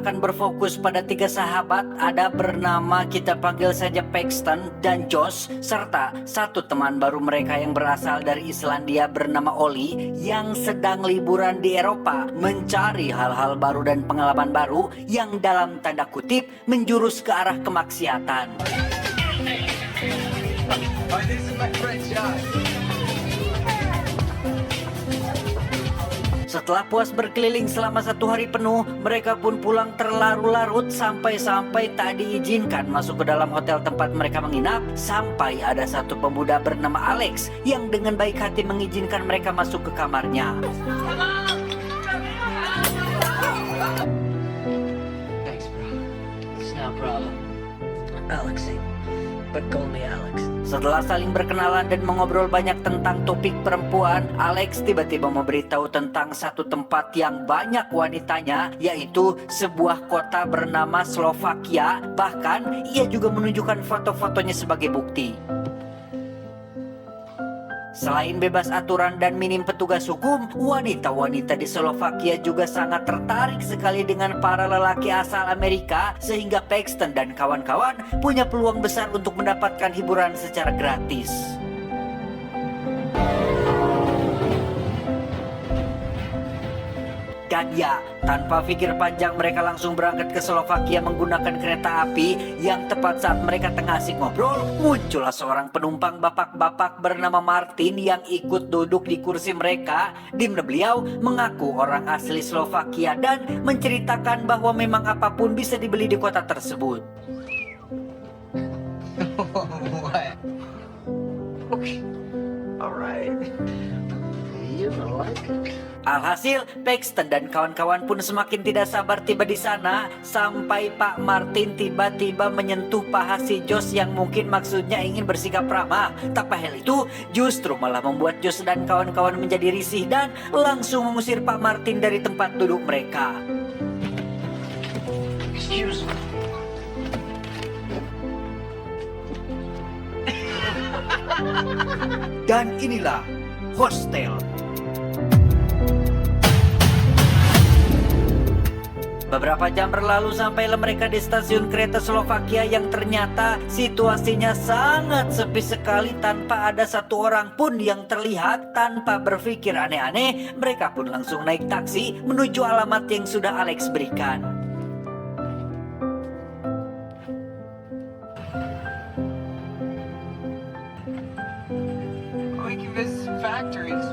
akan berfokus pada 3 sahabat, ada bernama kita panggil saja Paxton dan Josh, serta satu teman baru mereka yang berasal dari Islandia bernama Ollie yang sedang liburan di Eropa mencari hal-hal baru dan pengalaman baru yang dalam tanda kutip menjurus ke arah kemaksiatan. Setelah puas berkeliling selama 1 hari penuh, mereka pun pulang terlarut-larut sampai-sampai tak diizinkan masuk ke dalam hotel tempat mereka menginap, sampai ada satu pemuda bernama Alex yang dengan baik hati mengizinkan mereka masuk ke kamarnya. Thanks, bro. It's no problem. Alexei, but call me Alex. Setelah saling berkenalan dan mengobrol banyak tentang topik perempuan, Alex tiba-tiba memberitahu tentang satu tempat yang banyak wanitanya, yaitu sebuah kota bernama Slovakia. Bahkan ia juga menunjukkan foto-fotonya sebagai bukti. Selain bebas aturan dan minim petugas hukum, wanita-wanita di Slovakia juga sangat tertarik sekali dengan para lelaki asal Amerika, sehingga Paxton dan kawan-kawan punya peluang besar untuk mendapatkan hiburan secara gratis. Dan ya, tanpa pikir panjang mereka langsung berangkat ke Slovakia menggunakan kereta api. Yang tepat saat mereka tengah asik ngobrol, muncullah seorang penumpang bapak-bapak bernama Martin yang ikut duduk di kursi mereka. Di mana beliau mengaku orang asli Slovakia dan menceritakan bahwa memang apapun bisa dibeli di kota tersebut. What? Okay. All right. You like it? Alhasil, Paxton dan kawan-kawan pun semakin tidak sabar tiba di sana, sampai Pak Martin tiba-tiba menyentuh paha si Josh yang mungkin maksudnya ingin bersikap ramah. Tapi hal itu justru malah membuat Josh dan kawan-kawan menjadi risih dan langsung mengusir Pak Martin dari tempat duduk mereka. Excuse me. Dan inilah hostel. Beberapa jam berlalu sampailah mereka di stasiun kereta Slovakia yang ternyata situasinya sangat sepi sekali tanpa ada satu orang pun yang terlihat. Tanpa berpikir aneh-aneh, mereka pun langsung naik taksi menuju alamat yang sudah Alex berikan. We can visit some factories.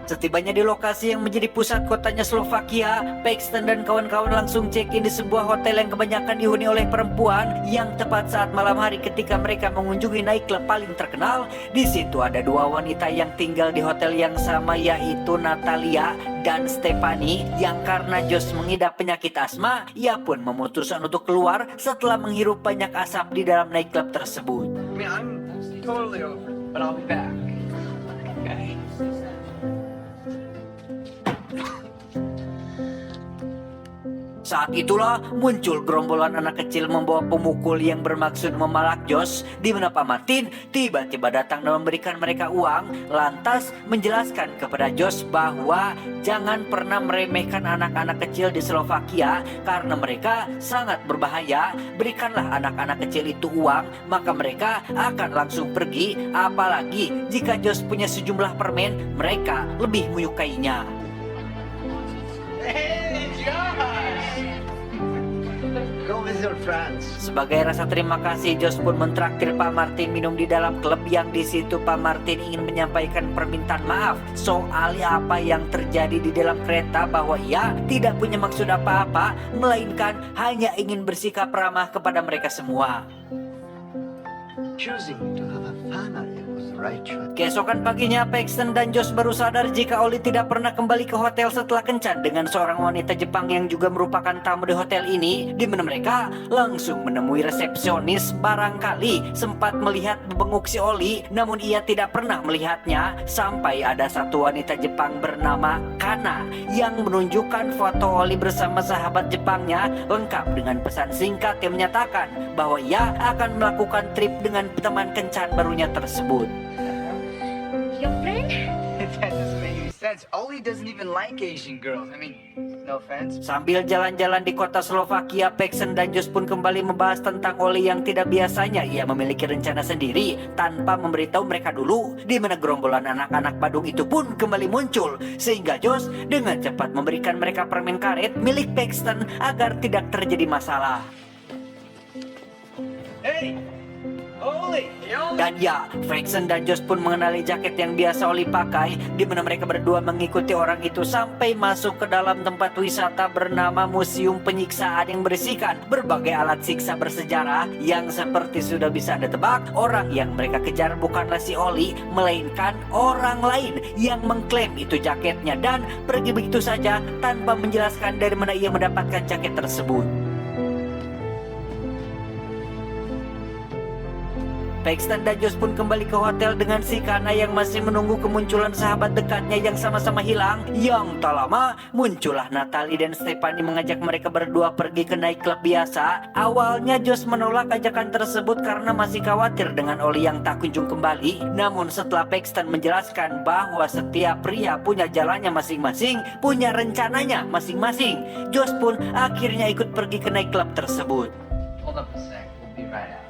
Setibanya di lokasi yang menjadi pusat kotanya Slovakia, Paxton dan kawan-kawan langsung check-in di sebuah hotel yang kebanyakan dihuni oleh perempuan. Yang tepat saat malam hari ketika mereka mengunjungi nightclub paling terkenal, di situ ada 2 wanita yang tinggal di hotel yang sama, yaitu Natalia dan Stephanie, yang karena Josh mengidap penyakit asma, ia pun memutuskan untuk keluar setelah menghirup banyak asap di dalam nightclub tersebut. I mean, I'm totally over it, but I'll be back. Okay. Saat itulah muncul gerombolan anak kecil membawa pemukul yang bermaksud memalak Josh, di mana Pak Martin tiba-tiba datang dan memberikan mereka uang, lantas menjelaskan kepada Josh bahwa jangan pernah meremehkan anak-anak kecil di Slovakia karena mereka sangat berbahaya. Berikanlah anak-anak kecil itu uang, maka mereka akan langsung pergi. Apalagi jika Josh punya sejumlah permen, mereka lebih menyukainya. Hey, Josh! Go visit our friends. Sebagai rasa terima kasih, Josh pun mentraktir Pak Martin minum di dalam klub, yang di situ Pak Martin ingin menyampaikan permintaan maaf soal apa yang terjadi di dalam kereta, bahwa ia tidak punya maksud apa-apa, melainkan hanya ingin bersikap ramah kepada mereka semua. Choosing to have a family was the right choice. Keesokan paginya, Paxton dan Josh baru sadar jika Ollie tidak pernah kembali ke hotel setelah kencan dengan seorang wanita Jepang yang juga merupakan tamu di hotel ini, di mana mereka langsung menemui resepsionis. Barangkali sempat melihat bebenguk si Ollie, namun ia tidak pernah melihatnya, sampai ada satu wanita Jepang bernama Kana yang menunjukkan foto Ollie bersama sahabat Jepangnya, lengkap dengan pesan singkat yang menyatakan bahwa ia akan melakukan trip dengan teman kencan barunya tersebut. Your friend? That doesn't make any sense. sense. Oli doesn't even like Asian girls. I mean, no offense. Sambil jalan-jalan di kota Slovakia, Paxton dan Josh pun kembali membahas tentang Oli yang tidak biasanya ia memiliki rencana sendiri tanpa memberitahu mereka dulu, di mana gerombolan anak-anak Badung itu pun kembali muncul, sehingga Josh dengan cepat memberikan mereka permen karet milik Paxton agar tidak terjadi masalah. Hey, Oli. Dan ya, Paxton dan Josh pun mengenali jaket yang biasa Oli pakai, di mana mereka berdua mengikuti orang itu sampai masuk ke dalam tempat wisata bernama Museum Penyiksaan yang berisikan berbagai alat siksa bersejarah yang seperti sudah bisa Anda tebak, orang yang mereka kejar bukanlah si Oli, melainkan orang lain yang mengklaim itu jaketnya dan pergi begitu saja tanpa menjelaskan dari mana ia mendapatkan jaket tersebut. Paxton dan Josh pun kembali ke hotel dengan si Kana yang masih menunggu kemunculan sahabat dekatnya yang sama-sama hilang. Yang tak lama, muncullah Natalie dan Stephanie mengajak mereka berdua pergi ke nightclub biasa. Awalnya Josh menolak ajakan tersebut karena masih khawatir dengan Oli yang tak kunjung kembali. Namun setelah Paxton menjelaskan bahwa setiap pria punya jalannya masing-masing, punya rencananya masing-masing, Josh pun akhirnya ikut pergi ke nightclub tersebut. Hold up a sec. We'll be right out.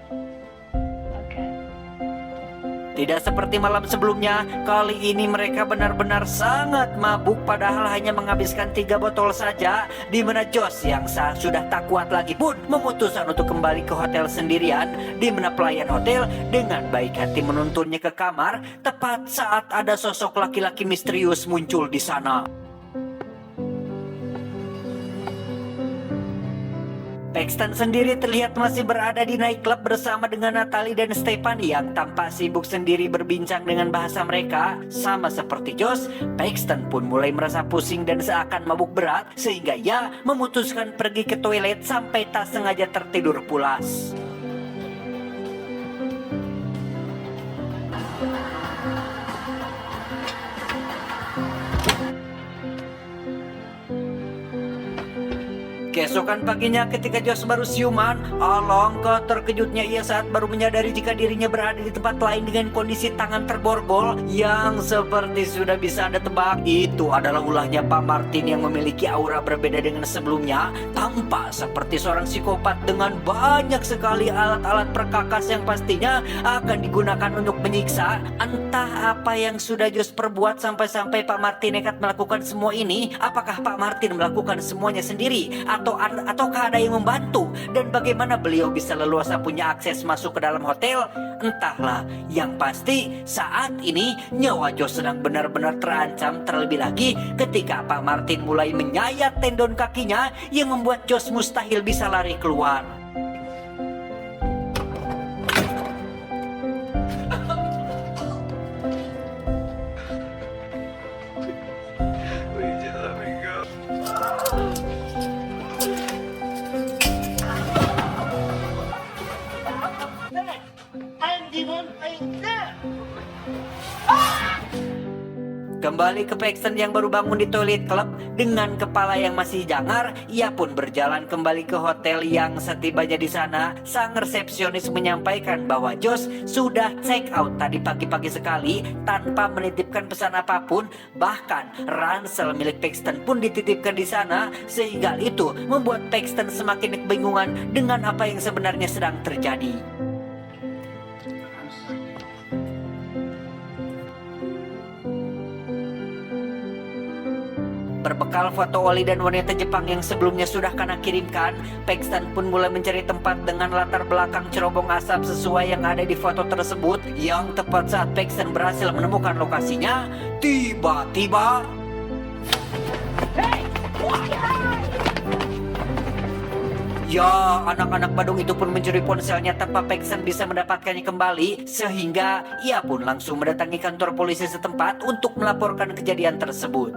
Tidak seperti malam sebelumnya, kali ini mereka benar-benar sangat mabuk padahal hanya menghabiskan 3 botol saja, di mana Josh yang sudah tak kuat lagi pun memutuskan untuk kembali ke hotel sendirian, di mana pelayan hotel dengan baik hati menuntunnya ke kamar tepat saat ada sosok laki-laki misterius muncul di sana. Paxton sendiri terlihat masih berada di nightclub bersama dengan Natalie dan Stephanie yang tampak sibuk sendiri berbincang dengan bahasa mereka. Sama seperti Josh, Paxton pun mulai merasa pusing dan seakan mabuk berat, sehingga ia memutuskan pergi ke toilet sampai tak sengaja tertidur pulas. Keesokan paginya ketika Josh baru siuman, alangkah terkejutnya ia saat baru menyadari jika dirinya berada di tempat lain dengan kondisi tangan terborgol yang seperti sudah bisa Anda tebak, itu adalah ulahnya Pak Martin yang memiliki aura berbeda dengan sebelumnya, tampak seperti seorang psikopat dengan banyak sekali alat-alat perkakas yang pastinya akan digunakan untuk menyiksa. Entah apa yang sudah Josh perbuat sampai-sampai Pak Martin nekat melakukan semua ini. Apakah Pak Martin melakukan semuanya sendiri ataukah ada yang membantu, dan bagaimana beliau bisa leluasa punya akses masuk ke dalam hotel? Entahlah, yang pasti saat ini nyawa Josh sedang benar-benar terancam, terlebih lagi ketika Pak Martin mulai menyayat tendon kakinya yang membuat Josh mustahil bisa lari keluar. Kembali ke Paxton yang baru bangun di toilet klub dengan kepala yang masih jangar, ia pun berjalan kembali ke hotel yang setibanya di sana, sang resepsionis menyampaikan bahwa Josh sudah check out tadi pagi-pagi sekali tanpa menitipkan pesan apapun, bahkan ransel milik Paxton pun dititipkan di sana, sehingga itu membuat Paxton semakin kebingungan dengan apa yang sebenarnya sedang terjadi. Berbekal foto Oli dan wanita Jepang yang sebelumnya sudah Kana kirimkan, Paxton pun mulai mencari tempat dengan latar belakang cerobong asap sesuai yang ada di foto tersebut. Yang tepat saat Paxton berhasil menemukan lokasinya, tiba-tiba ya, anak-anak Badung itu pun mencuri ponselnya tanpa Paxton bisa mendapatkannya kembali, sehingga ia pun langsung mendatangi kantor polisi setempat untuk melaporkan kejadian tersebut.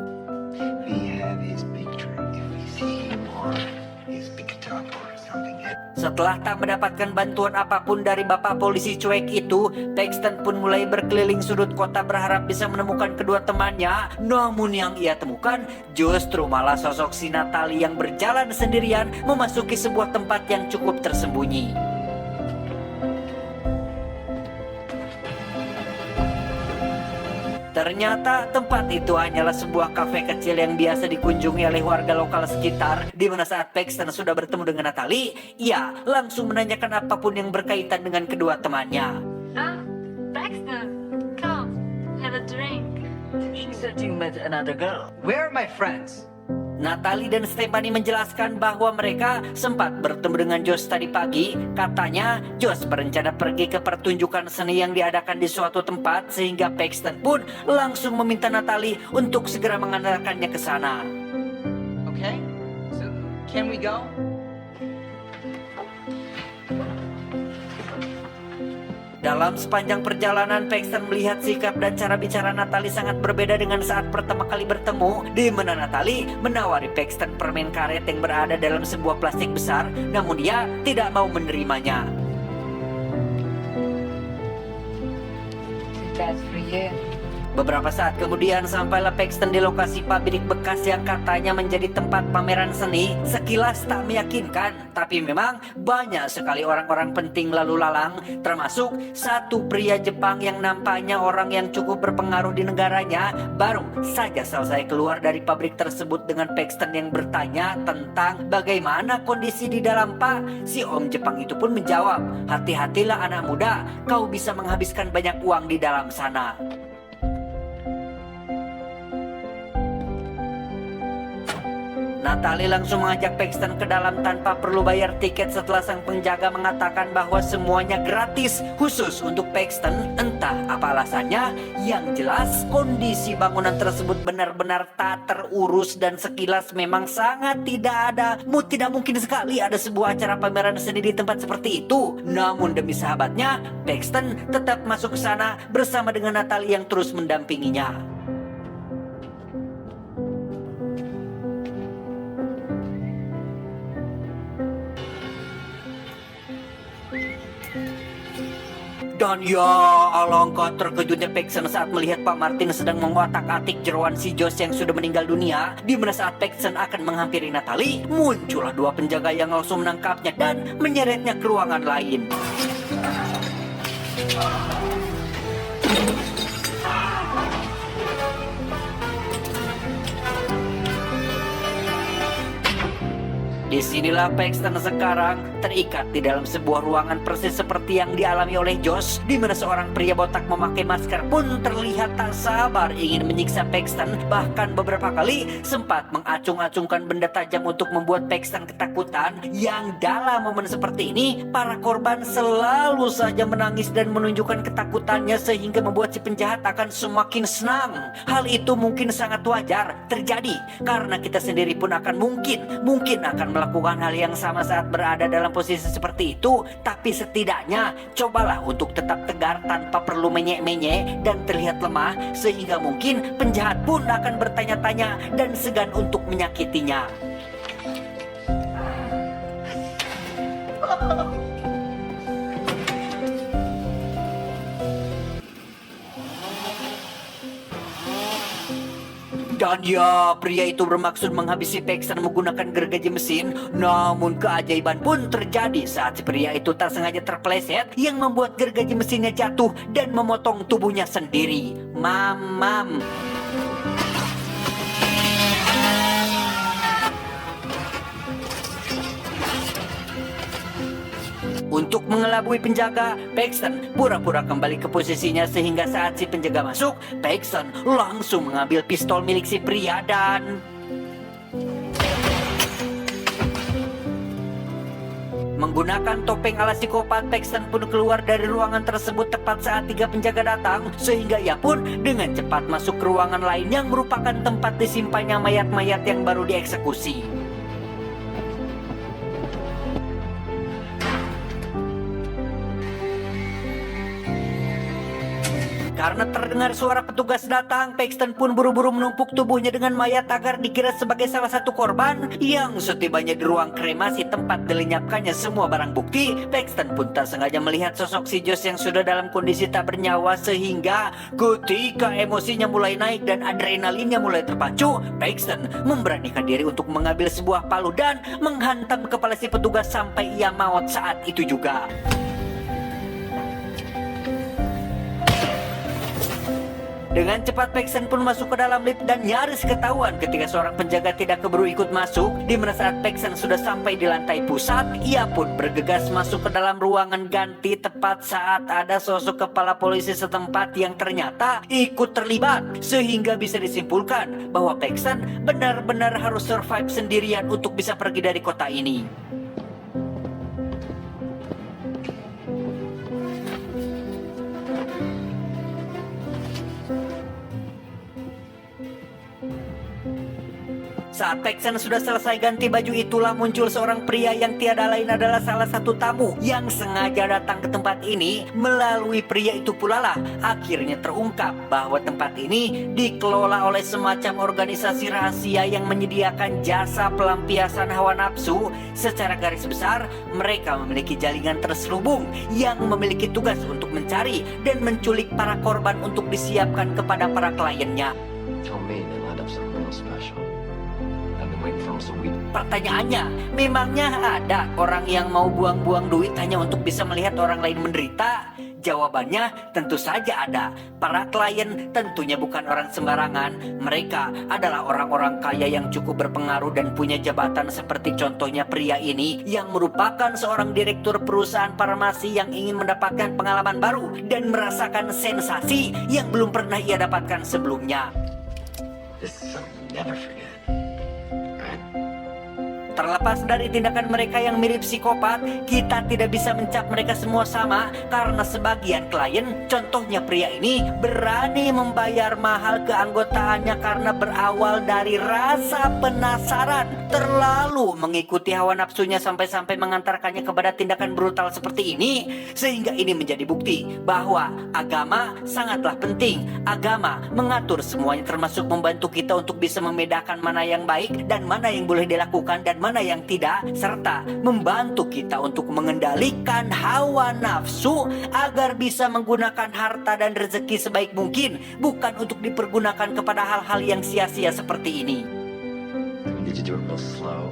Setelah tak mendapatkan bantuan apapun dari bapak polisi cuek itu, Paxton pun mulai berkeliling sudut kota berharap bisa menemukan kedua temannya. Namun yang ia temukan justru malah sosok si Natalie yang berjalan sendirian memasuki sebuah tempat yang cukup tersembunyi. Ternyata tempat itu hanyalah sebuah kafe kecil yang biasa dikunjungi oleh warga lokal sekitar. Di mana saat Paxton sudah bertemu dengan Natalie, ia langsung menanyakan apapun yang berkaitan dengan kedua temannya. Baxter, come, have a drink. She said you met another girl. Where are my friends? Natalie dan Stephanie menjelaskan bahwa mereka sempat bertemu dengan Josh tadi pagi. Katanya Josh berencana pergi ke pertunjukan seni yang diadakan di suatu tempat, sehingga Paxton pun langsung meminta Natalie untuk segera mengantarkannya ke sana. Okay, so can we go? Dalam sepanjang perjalanan, Paxton melihat sikap dan cara bicara Natalie sangat berbeda dengan saat pertama kali bertemu, di mana Natalie menawari Paxton permen karet yang berada dalam sebuah plastik besar, namun dia tidak mau menerimanya. That's for you. Beberapa saat kemudian sampailah Paxton di lokasi pabrik bekas yang katanya menjadi tempat pameran seni. Sekilas tak meyakinkan, tapi memang banyak sekali orang-orang penting lalu lalang, termasuk satu pria Jepang yang nampaknya orang yang cukup berpengaruh di negaranya. Baru saja selesai keluar dari pabrik tersebut dengan Paxton yang bertanya tentang bagaimana kondisi di dalam, Pak. Si Om Jepang itu pun menjawab, "Hati-hatilah anak muda, kau bisa menghabiskan banyak uang di dalam sana." Natalie langsung mengajak Paxton ke dalam tanpa perlu bayar tiket setelah sang penjaga mengatakan bahwa semuanya gratis khusus untuk Paxton. Entah apa alasannya, yang jelas kondisi bangunan tersebut benar-benar tak terurus dan sekilas memang sangat tidak ada. Tidak mungkin sekali ada sebuah acara pameran seni di tempat seperti itu. Namun demi sahabatnya, Paxton tetap masuk ke sana bersama dengan Natalie yang terus mendampinginya. Dan ya, alangkah terkejutnya Paxton saat melihat Pak Martin sedang mengotak-atik jeroan si Josh yang sudah meninggal dunia. Di mana saat Paxton akan menghampiri Natalie, muncullah dua penjaga yang langsung menangkapnya dan menyeretnya ke ruangan lain. Disinilah Paxton sekarang terikat di dalam sebuah ruangan persis seperti yang dialami oleh Josh, di mana seorang pria botak memakai masker pun terlihat tak sabar ingin menyiksa Paxton. Bahkan beberapa kali sempat mengacung-acungkan benda tajam untuk membuat Paxton ketakutan. Yang dalam momen seperti ini, para korban selalu saja menangis dan menunjukkan ketakutannya, sehingga membuat si penjahat akan semakin senang. Hal itu mungkin sangat wajar terjadi karena kita sendiri pun akan mungkin akan melakukan hal yang sama saat berada dalam posisi seperti itu. Tapi setidaknya cobalah untuk tetap tegar tanpa perlu menyek-menyek dan terlihat lemah, sehingga mungkin penjahat pun akan bertanya-tanya dan segan untuk menyakitinya. Dan ya, pria itu bermaksud menghabisi Paxton menggunakan gergaji mesin. Namun keajaiban pun terjadi saat si pria itu tak sengaja terpeleset, yang membuat gergaji mesinnya jatuh dan memotong tubuhnya sendiri. Mamam. Untuk mengelabui penjaga, Paxton pura-pura kembali ke posisinya, sehingga saat si penjaga masuk, Paxton langsung mengambil pistol milik si pria dan menggunakan topeng ala psikopat. Paxton pun keluar dari ruangan tersebut tepat saat 3 penjaga datang, sehingga ia pun dengan cepat masuk ke ruangan lain yang merupakan tempat disimpannya mayat-mayat yang baru dieksekusi. Karena terdengar suara petugas datang, Paxton pun buru-buru menumpuk tubuhnya dengan mayat agar dikira sebagai salah satu korban. Yang setibanya di ruang kremasi tempat dilenyapkannya semua barang bukti, Paxton pun tak sengaja melihat sosok si Josh yang sudah dalam kondisi tak bernyawa, sehingga ketika emosinya mulai naik dan adrenalinnya mulai terpacu, Paxton memberanikan diri untuk mengambil sebuah palu dan menghantam kepala si petugas sampai ia maut saat itu juga. Dengan cepat Paxton pun masuk ke dalam lift dan nyaris ketahuan ketika seorang penjaga tidak keburu ikut masuk. Di mana saat Paxton sudah sampai di lantai pusat, ia pun bergegas masuk ke dalam ruangan ganti tepat saat ada sosok kepala polisi setempat yang ternyata ikut terlibat. Sehingga bisa disimpulkan bahwa Paxton benar-benar harus survive sendirian untuk bisa pergi dari kota ini. Saat Paxton sudah selesai ganti baju, itulah muncul seorang pria yang tiada lain adalah salah satu tamu yang sengaja datang ke tempat ini. Melalui pria itu pula lah akhirnya terungkap bahwa tempat ini dikelola oleh semacam organisasi rahasia yang menyediakan jasa pelampiasan hawa nafsu. Secara garis besar, mereka memiliki jaringan terselubung yang memiliki tugas untuk mencari dan menculik para korban untuk disiapkan kepada para kliennya. Told me they lined up something real special. I've been waiting for almost a week. Pertanyaannya, memangnya ada orang yang mau buang-buang duit hanya untuk bisa melihat orang lain menderita? Jawabannya tentu saja ada. Para klien tentunya bukan orang sembarangan. Mereka adalah orang-orang kaya yang cukup berpengaruh dan punya jabatan, seperti contohnya pria ini yang merupakan seorang direktur perusahaan farmasi yang ingin mendapatkan pengalaman baru dan merasakan sensasi yang belum pernah ia dapatkan sebelumnya. This is something you never forget. Right? Terlepas dari tindakan mereka yang mirip psikopat, kita tidak bisa mencap mereka semua sama karena sebagian klien, contohnya pria ini, berani membayar mahal keanggotaannya karena berawal dari rasa penasaran, terlalu mengikuti hawa nafsunya sampai-sampai mengantarkannya kepada tindakan brutal seperti ini. Sehingga ini menjadi bukti bahwa agama sangatlah penting. Agama mengatur semuanya, termasuk membantu kita untuk bisa membedakan mana yang baik dan mana yang boleh dilakukan dan mana yang tidak, serta membantu kita untuk mengendalikan hawa nafsu agar bisa menggunakan harta dan rezeki sebaik mungkin, bukan untuk dipergunakan kepada hal-hal yang sia-sia seperti ini. Did you do it real slow?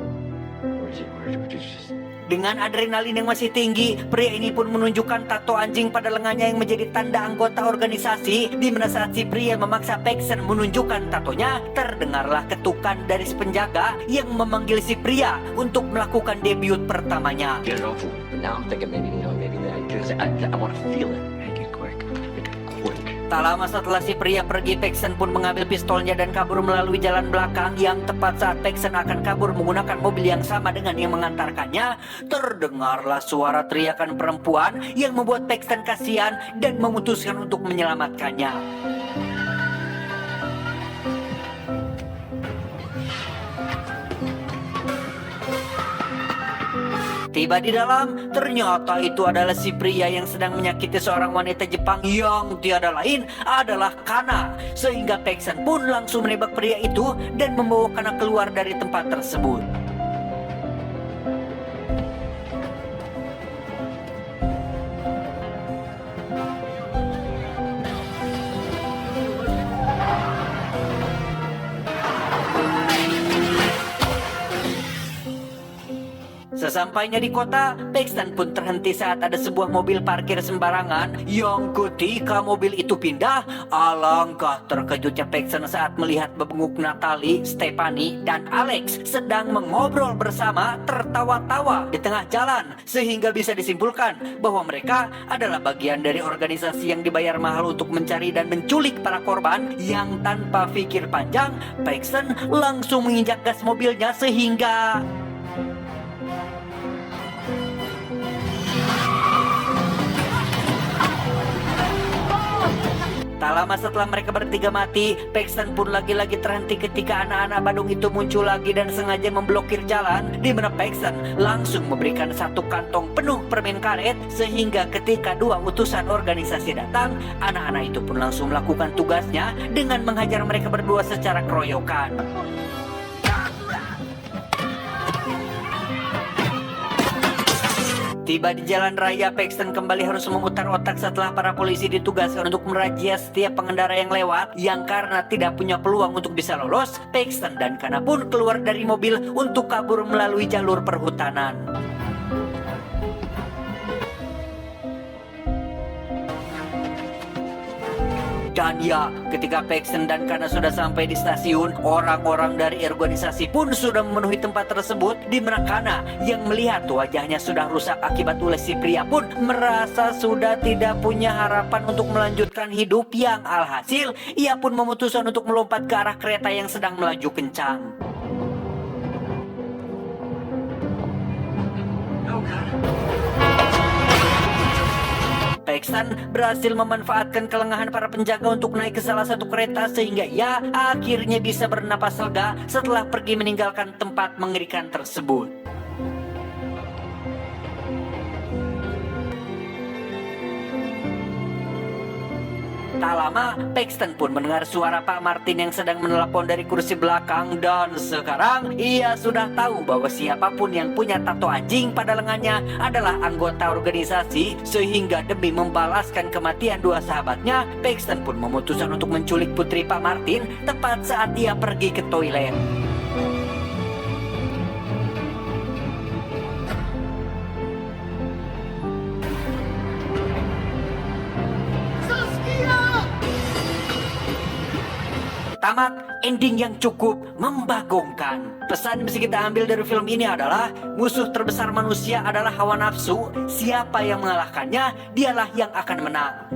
Or did you just... Dengan adrenalin yang masih tinggi, pria ini pun menunjukkan tato anjing pada lengannya yang menjadi tanda anggota organisasi. Di mana saat si pria memaksa Paxton menunjukkan tatonya, terdengarlah ketukan dari si penjaga yang memanggil si pria untuk melakukan debut pertamanya. Get it over with. But now I'm thinking maybe I want to feel it. Make it quick. Make it quick. Tak lama setelah si pria pergi, Paxton pun mengambil pistolnya dan kabur melalui jalan belakang. Yang tepat saat Paxton akan kabur menggunakan mobil yang sama dengan yang mengantarkannya, terdengarlah suara teriakan perempuan yang membuat Paxton kasihan dan memutuskan untuk menyelamatkannya. Tiba di dalam, ternyata itu adalah si pria yang sedang menyakiti seorang wanita Jepang yang tiada lain adalah Kana. Sehingga Paxton pun langsung menembak pria itu dan membawa Kana keluar dari tempat tersebut. Sesampainya di kota, Paxton pun terhenti saat ada sebuah mobil parkir sembarangan. Yang ketika mobil itu pindah, alangkah terkejutnya Paxton saat melihat bebenguk Natalie, Stephanie, dan Alex sedang mengobrol bersama tertawa-tawa di tengah jalan. Sehingga bisa disimpulkan bahwa mereka adalah bagian dari organisasi yang dibayar mahal untuk mencari dan menculik para korban. Yang tanpa pikir panjang, Paxton langsung menginjak gas mobilnya sehingga... Tak lama setelah mereka bertiga mati, Paxton pun lagi-lagi terhenti ketika anak-anak Badung itu muncul lagi dan sengaja memblokir jalan. Di mana Paxton langsung memberikan satu kantong penuh permen karet, sehingga ketika dua utusan organisasi datang, anak-anak itu pun langsung melakukan tugasnya dengan menghajar mereka berdua secara keroyokan. Tiba di jalan raya, Paxton kembali harus memutar otak setelah para polisi ditugaskan untuk merazia setiap pengendara yang lewat. Yang karena tidak punya peluang untuk bisa lolos, Paxton dan Kana pun keluar dari mobil untuk kabur melalui jalur perhutanan. Dan ya, ketika Paxton dan Kana sudah sampai di stasiun, orang-orang dari organisasi pun sudah memenuhi tempat tersebut, di mana Kana yang melihat wajahnya sudah rusak akibat ulah si pria pun merasa sudah tidak punya harapan untuk melanjutkan hidup, yang alhasil ia pun memutuskan untuk melompat ke arah kereta yang sedang melaju kencang. Oh, God. Paxton berhasil memanfaatkan kelengahan para penjaga untuk naik ke salah satu kereta sehingga ia akhirnya bisa bernapas lega setelah pergi meninggalkan tempat mengerikan tersebut. Tak lama, Paxton pun mendengar suara Pak Martin yang sedang menelepon dari kursi belakang, dan sekarang ia sudah tahu bahwa siapapun yang punya tato anjing pada lengannya adalah anggota organisasi, sehingga demi membalaskan kematian dua sahabatnya, Paxton pun memutuskan untuk menculik putri Pak Martin tepat saat ia pergi ke toilet. Tamat ending yang cukup membagongkan. Pesan yang bisa kita ambil dari film ini adalah musuh terbesar manusia adalah hawa nafsu. Siapa yang mengalahkannya, dialah yang akan menang.